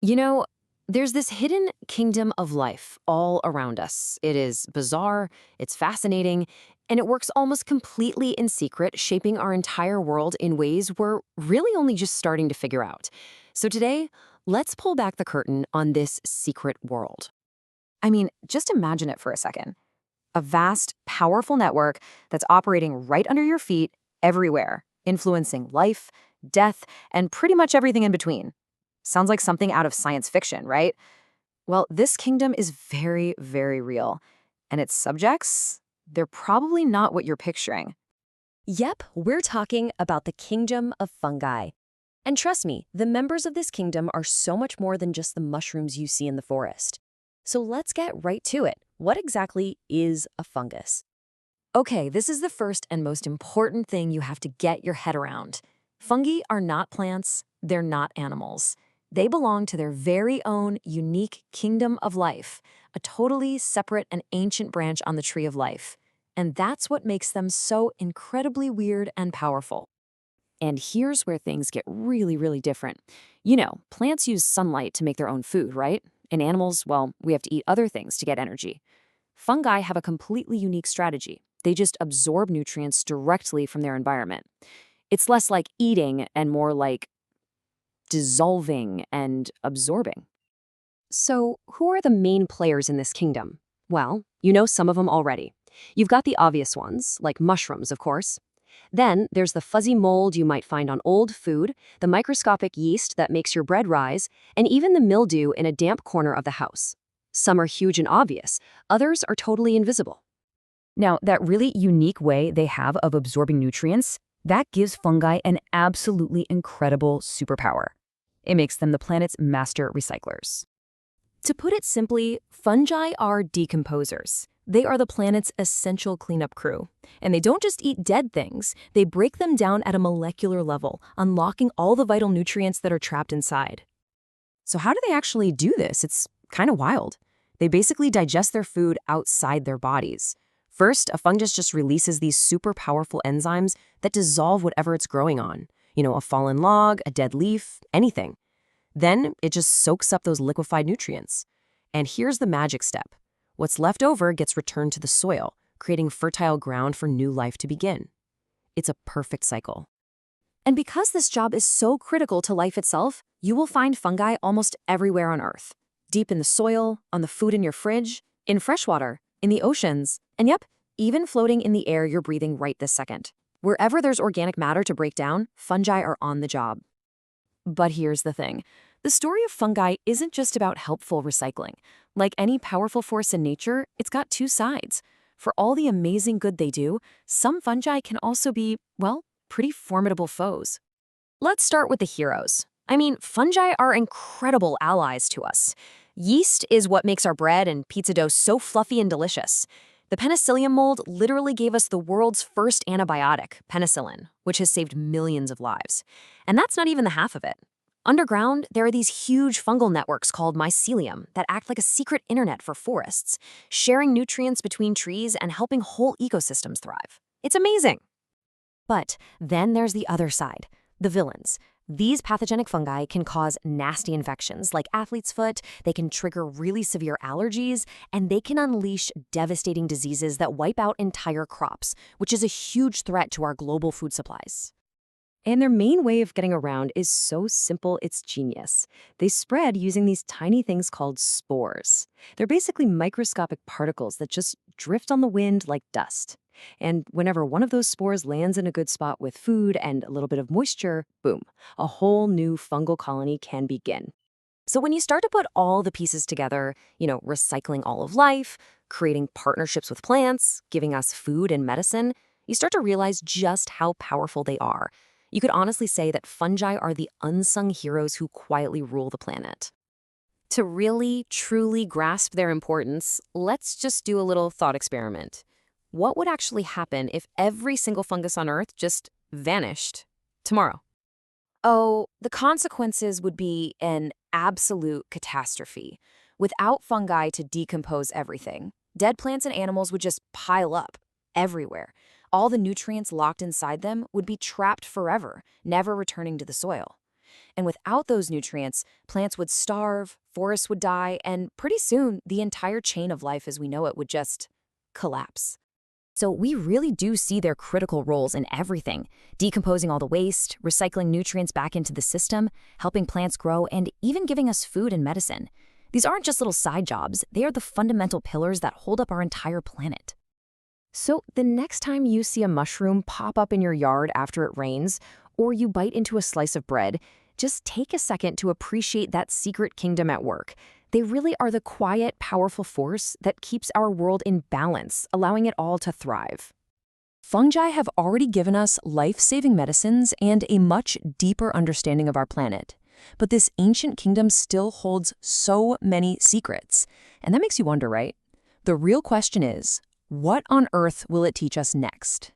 You know, there's this hidden kingdom of life all around us. It is bizarre, it's fascinating, and it works almost completely in secret, shaping our entire world in ways we're really only just starting to figure out. So today, let's pull back the curtain on this secret world. I mean, just imagine it for a second. A vast, powerful network that's operating right under your feet everywhere, influencing life, death, and pretty much everything in between. Sounds like something out of science fiction, right? Well, this kingdom is very, very real. And its subjects, they're probably not what you're picturing. Yep, we're talking about the kingdom of fungi. And trust me, the members of this kingdom are so much more than just the mushrooms you see in the forest. So let's get right to it. What exactly is a fungus? Okay, this is the first and most important thing you have to get your head around. Fungi are not plants, they're not animals. They belong to their very own unique kingdom of life, a totally separate and ancient branch on the tree of life. And that's what makes them so incredibly weird and powerful. And here's where things get really, really different. Plants use sunlight to make their own food, right? And animals, well, we have to eat other things to get energy. Fungi have a completely unique strategy. They just absorb nutrients directly from their environment. It's less like eating and more like dissolving and absorbing. So, who are the main players in this kingdom? Well, you know some of them already. You've got the obvious ones, like mushrooms, of course. Then there's the fuzzy mold you might find on old food, the microscopic yeast that makes your bread rise, and even the mildew in a damp corner of the house. Some are huge and obvious, others are totally invisible. Now, that really unique way they have of absorbing nutrients, that gives fungi an absolutely incredible superpower. It makes them the planet's master recyclers. To put it simply, fungi are decomposers. They are the planet's essential cleanup crew. And they don't just eat dead things, they break them down at a molecular level, unlocking all the vital nutrients that are trapped inside. So, how do they actually do this? It's kind of wild. They basically digest their food outside their bodies. First, a fungus just releases these super powerful enzymes that dissolve whatever it's growing on. A fallen log, a dead leaf, anything. Then it just soaks up those liquefied nutrients. And here's the magic step. What's left over gets returned to the soil, creating fertile ground for new life to begin. It's a perfect cycle. And because this job is so critical to life itself, you will find fungi almost everywhere on Earth. Deep in the soil, on the food in your fridge, in freshwater, in the oceans, and yep, even floating in the air you're breathing right this second. Wherever there's organic matter to break down, fungi are on the job. But here's the thing. The story of fungi isn't just about helpful recycling. Like any powerful force in nature, it's got two sides. For all the amazing good they do, some fungi can also be, well, pretty formidable foes. Let's start with the heroes. Fungi are incredible allies to us. Yeast is what makes our bread and pizza dough so fluffy and delicious. The penicillium mold literally gave us the world's first antibiotic, penicillin, which has saved millions of lives. And that's not even the half of it. Underground, there are these huge fungal networks called mycelium that act like a secret internet for forests, sharing nutrients between trees and helping whole ecosystems thrive. It's amazing. But then there's the other side, the villains. These pathogenic fungi can cause nasty infections like athlete's foot, they can trigger really severe allergies, and they can unleash devastating diseases that wipe out entire crops, which is a huge threat to our global food supplies. And their main way of getting around is so simple, it's genius. They spread using these tiny things called spores. They're basically microscopic particles that just drift on the wind like dust. And whenever one of those spores lands in a good spot with food and a little bit of moisture, boom, a whole new fungal colony can begin. So when you start to put all the pieces together, recycling all of life, creating partnerships with plants, giving us food and medicine, you start to realize just how powerful they are. You could honestly say that fungi are the unsung heroes who quietly rule the planet. To really, truly grasp their importance, let's just do a little thought experiment. What would actually happen if every single fungus on Earth just vanished tomorrow? Oh, the consequences would be an absolute catastrophe. Without fungi to decompose everything, dead plants and animals would just pile up everywhere. All the nutrients locked inside them would be trapped forever, never returning to the soil. And without those nutrients, plants would starve, forests would die, and pretty soon, the entire chain of life as we know it would just collapse. So we really do see their critical roles in everything, decomposing all the waste, recycling nutrients back into the system, helping plants grow, and even giving us food and medicine. These aren't just little side jobs, they are the fundamental pillars that hold up our entire planet. So the next time you see a mushroom pop up in your yard after it rains, or you bite into a slice of bread, just take a second to appreciate that secret kingdom at work. They really are the quiet, powerful force that keeps our world in balance, allowing it all to thrive. Fungi have already given us life-saving medicines and a much deeper understanding of our planet. But this ancient kingdom still holds so many secrets. And that makes you wonder, right? The real question is, what on earth will it teach us next?